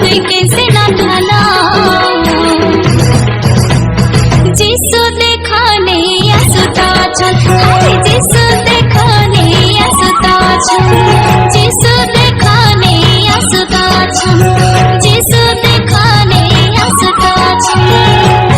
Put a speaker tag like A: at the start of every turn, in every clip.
A: तुई कैसे ना ढाला जिसु देखने आसुता चल हाय जिसु देखने आसुता चल जिसु देखने आसुता चल जिसु देखने आसुता चल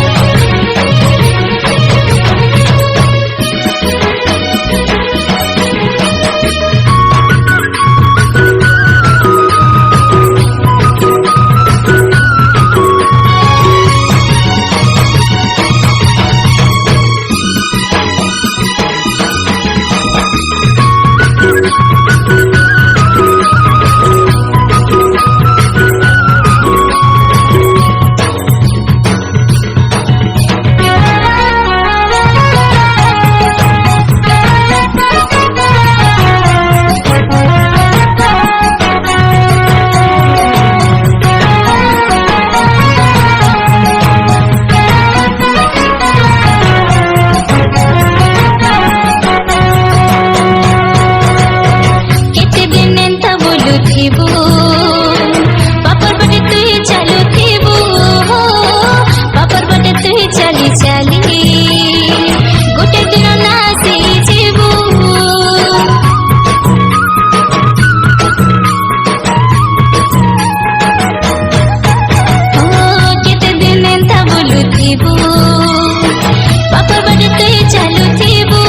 A: पापर बटे तुई चालू थीबू पापर बटे तुई चली चली गोटे दिन नासी जीवू केते दिन एंता बोलू थीबू पापर बटे तुई चालू थीबू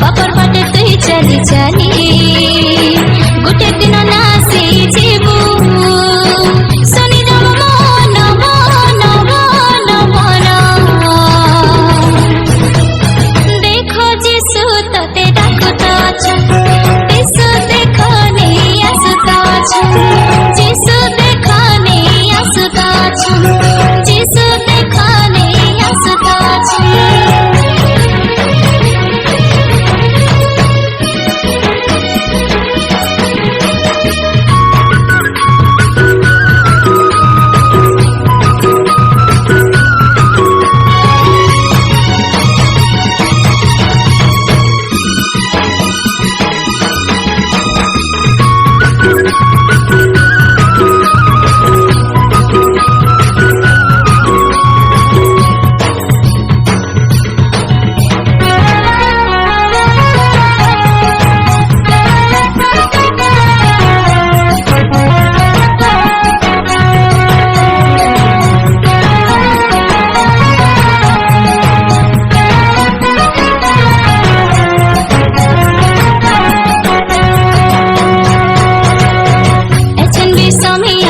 A: पापर बटे तुई चली चली गोटे दिन नासी जीवू सुनी दम मन मन मन मन देखो जिसु तते डाकुता जिसु देखने आसुता जिसु देखने आसुता जिसु देखने आसुता समय